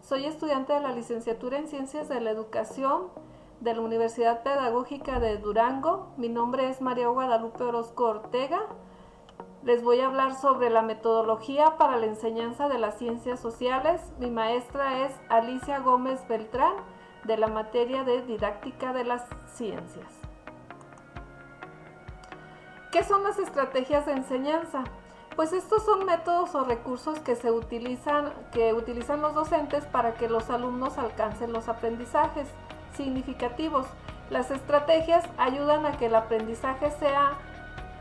Soy estudiante de la licenciatura en Ciencias de la Educación de la Universidad Pedagógica de Durango. Mi nombre es María Guadalupe Orozco Ortega. Les voy a hablar sobre la metodología para la enseñanza de las ciencias sociales. Mi maestra es Alicia Gómez Beltrán, de la materia de didáctica de las ciencias. ¿Qué son las estrategias de enseñanza? Pues estos son métodos o recursos que utilizan los docentes para que los alumnos alcancen los aprendizajes significativos. Las estrategias ayudan a que el aprendizaje sea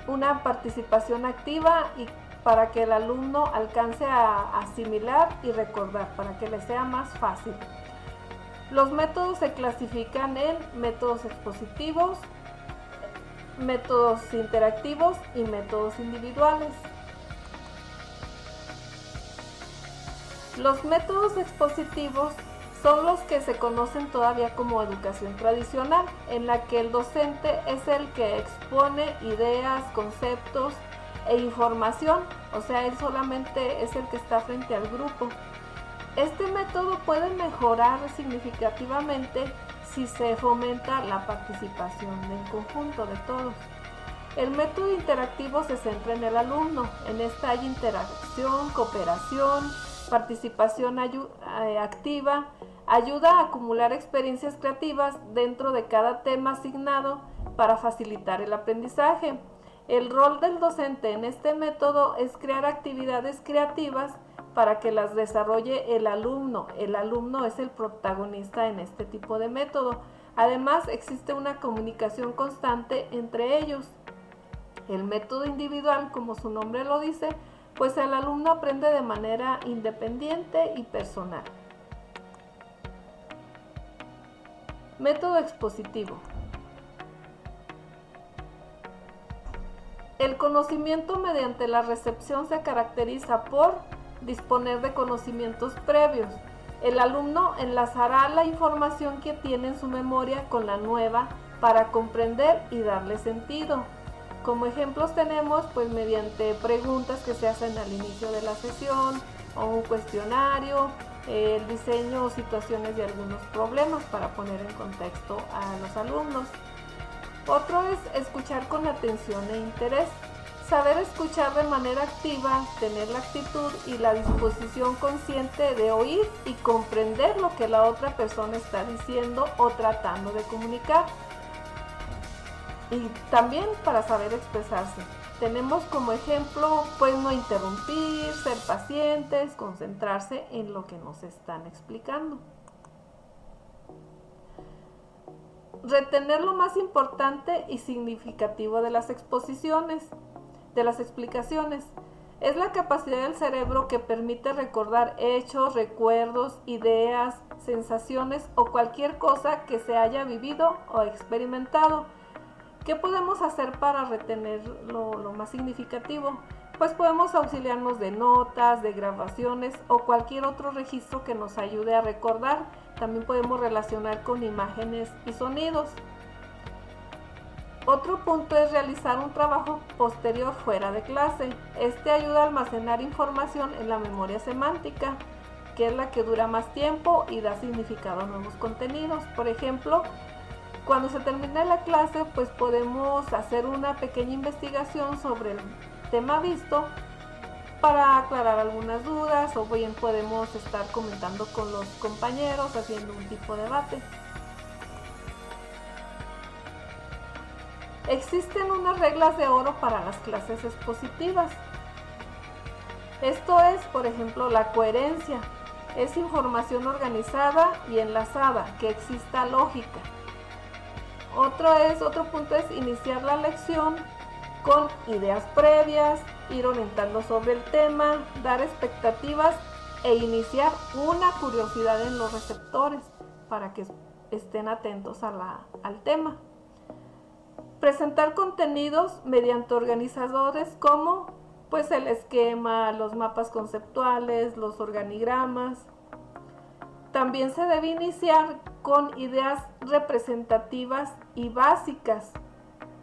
una participación activa y para que el alumno alcance a asimilar y recordar, para que le sea más fácil. Los métodos se clasifican en métodos expositivos, métodos interactivos y métodos individuales. Los métodos expositivos son los que se conocen todavía como educación tradicional, en la que el docente es el que expone ideas, conceptos e información, o sea, él solamente es el que está frente al grupo. Este método puede mejorar significativamente si se fomenta la participación en conjunto de todos. El método interactivo se centra en el alumno. En esta hay interacción, cooperación, participación activa, ayuda a acumular experiencias creativas dentro de cada tema asignado para facilitar el aprendizaje. El rol del docente en este método es crear actividades creativas para que las desarrolle el alumno. El alumno es el protagonista en este tipo de método. Además, existe una comunicación constante entre ellos. El método individual, como su nombre lo dice, pues el alumno aprende de manera independiente y personal. Método expositivo. El conocimiento mediante la recepción se caracteriza por disponer de conocimientos previos. El alumno enlazará la información que tiene en su memoria con la nueva para comprender y darle sentido. Como ejemplos tenemos, pues mediante preguntas que se hacen al inicio de la sesión o un cuestionario, el diseño o situaciones de algunos problemas para poner en contexto a los alumnos. Otro es escuchar con atención e interés. Saber escuchar de manera activa, tener la actitud y la disposición consciente de oír y comprender lo que la otra persona está diciendo o tratando de comunicar. Y también para saber expresarse. Tenemos como ejemplo, pues no interrumpir, ser pacientes, concentrarse en lo que nos están explicando. Retener lo más importante y significativo de las exposiciones, de las explicaciones. Es la capacidad del cerebro que permite recordar hechos, recuerdos, ideas, sensaciones o cualquier cosa que se haya vivido o experimentado. ¿Qué podemos hacer para retener lo más significativo? Pues podemos auxiliarnos de notas, de grabaciones o cualquier otro registro que nos ayude a recordar. También podemos relacionar con imágenes y sonidos. Otro punto es realizar un trabajo posterior fuera de clase. Este ayuda a almacenar información en la memoria semántica, que es la que dura más tiempo y da significado a nuevos contenidos. Por ejemplo, cuando se termine la clase, pues podemos hacer una pequeña investigación sobre el tema visto para aclarar algunas dudas, o bien podemos estar comentando con los compañeros, haciendo un tipo de debate. Existen unas reglas de oro para las clases expositivas. Esto es, por ejemplo, la coherencia. Es información organizada y enlazada, que exista lógica. Otro punto es iniciar la lección con ideas previas, ir orientando sobre el tema, dar expectativas e iniciar una curiosidad en los receptores para que estén atentos al tema. Presentar contenidos mediante organizadores como pues el esquema, los mapas conceptuales, los organigramas. También se debe iniciar con ideas representativas y básicas.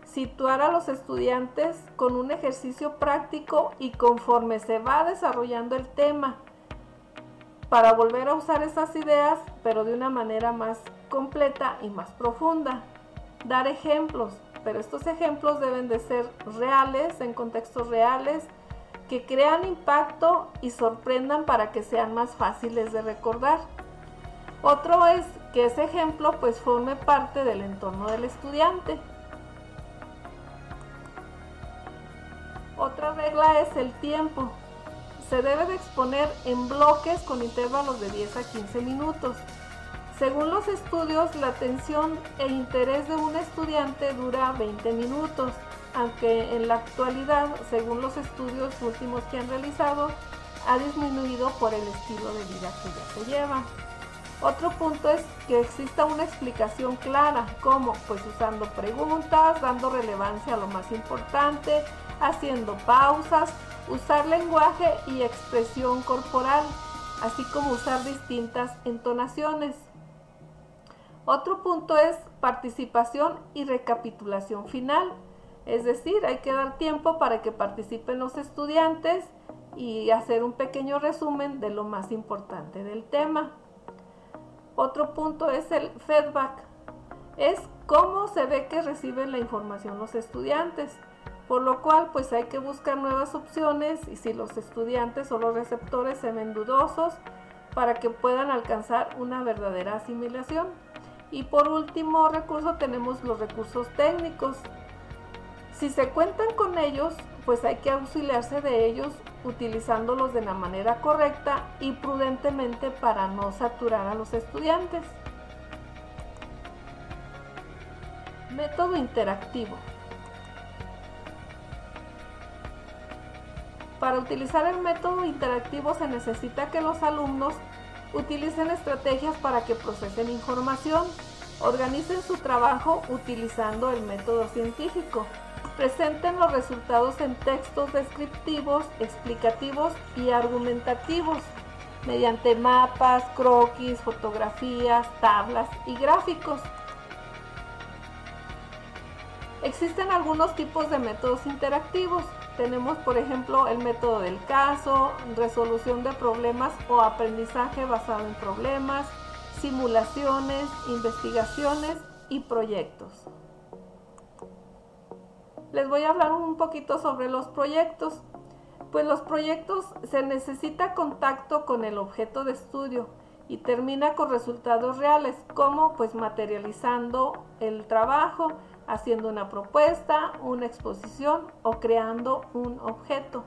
Situar a los estudiantes con un ejercicio práctico y conforme se va desarrollando el tema. para volver a usar esas ideas, pero de una manera más completa y más profunda. Dar ejemplos, pero estos ejemplos deben de ser reales, en contextos reales, que crean impacto y sorprendan para que sean más fáciles de recordar. Otro es que ese ejemplo pues forme parte del entorno del estudiante. Otra regla es el tiempo. Se debe de exponer en bloques con intervalos de 10 a 15 minutos. Según los estudios, la atención e interés de un estudiante dura 20 minutos, aunque en la actualidad, según los estudios últimos que han realizado, ha disminuido por el estilo de vida que ya se lleva. Otro punto es que exista una explicación clara, como pues usando preguntas, dando relevancia a lo más importante, haciendo pausas, usar lenguaje y expresión corporal, así como usar distintas entonaciones. Otro punto es participación y recapitulación final, es decir, hay que dar tiempo para que participen los estudiantes y hacer un pequeño resumen de lo más importante del tema. Otro punto es el feedback, es cómo se ve que reciben la información los estudiantes, por lo cual pues hay que buscar nuevas opciones y si los estudiantes o los receptores se ven dudosos para que puedan alcanzar una verdadera asimilación. Y por último recurso tenemos los recursos técnicos. Si se cuentan con ellos, pues hay que auxiliarse de ellos utilizándolos de la manera correcta y prudentemente para no saturar a los estudiantes. Método interactivo. Para utilizar el método interactivo se necesita que los alumnos utilicen estrategias para que procesen información, organicen su trabajo utilizando el método científico, presenten los resultados en textos descriptivos, explicativos y argumentativos, mediante mapas, croquis, fotografías, tablas y gráficos. Existen algunos tipos de métodos interactivos. Tenemos, por ejemplo, el método del caso, resolución de problemas o aprendizaje basado en problemas, simulaciones, investigaciones y proyectos. Les voy a hablar un poquito sobre los proyectos. Pues los proyectos se necesita contacto con el objeto de estudio y termina con resultados reales, como pues materializando el trabajo, haciendo una propuesta, una exposición o creando un objeto.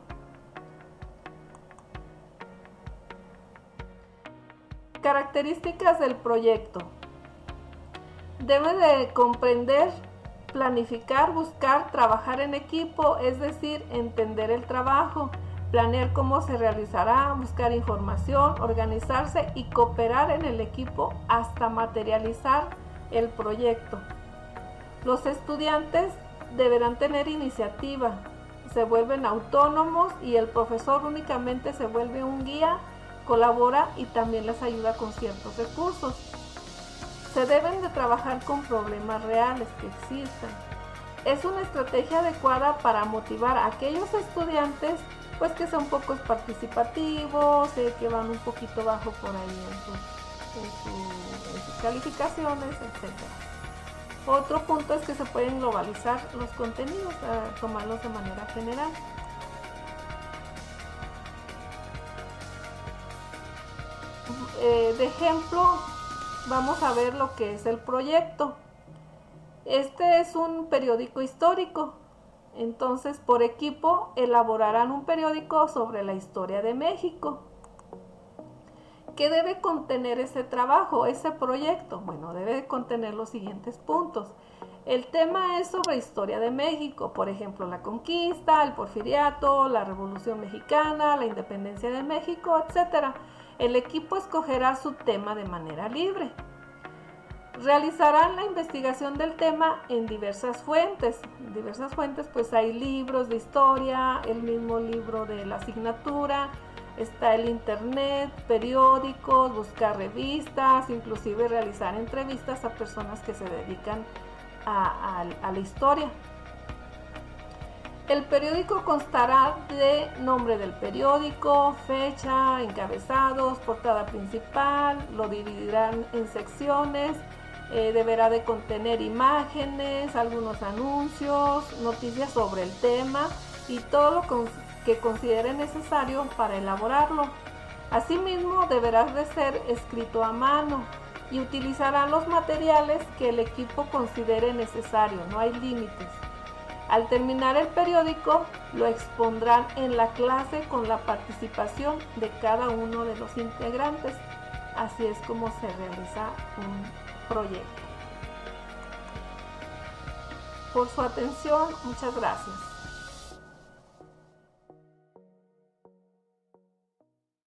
Características del proyecto. Debe de comprender, planificar, buscar, trabajar en equipo, es decir, entender el trabajo, planear cómo se realizará, buscar información, organizarse y cooperar en el equipo hasta materializar el proyecto. Los estudiantes deberán tener iniciativa, se vuelven autónomos y el profesor únicamente se vuelve un guía, colabora y también les ayuda con ciertos recursos. Se deben de trabajar con problemas reales que existan. Es una estrategia adecuada para motivar a aquellos estudiantes pues que son pocos participativos, que van un poquito bajo por ahí en sus calificaciones, etc. Otro punto es que se pueden globalizar los contenidos, tomarlos de manera general. De ejemplo, vamos a ver lo que es el proyecto. Este es un periódico histórico. Entonces, por equipo, elaborarán un periódico sobre la historia de México. ¿Qué debe contener ese trabajo, ese proyecto? Bueno, debe contener los siguientes puntos. El tema es sobre historia de México, por ejemplo, la conquista, el porfiriato, la Revolución Mexicana, la independencia de México, etc. El equipo escogerá su tema de manera libre. Realizarán la investigación del tema en diversas fuentes. En diversas fuentes, pues hay libros de historia, el mismo libro de la asignatura, está el internet, periódicos, buscar revistas, inclusive realizar entrevistas a personas que se dedican a la historia. El periódico constará de nombre del periódico, fecha, encabezados, portada principal, lo dividirán en secciones, deberá de contener imágenes, algunos anuncios, noticias sobre el tema y todo lo que considere necesario para elaborarlo. Asimismo, deberá de ser escrito a mano y utilizarán los materiales que el equipo considere necesario, no hay límites. Al terminar el periódico, lo expondrán en la clase con la participación de cada uno de los integrantes. Así es como se realiza un proyecto. Por su atención, muchas gracias.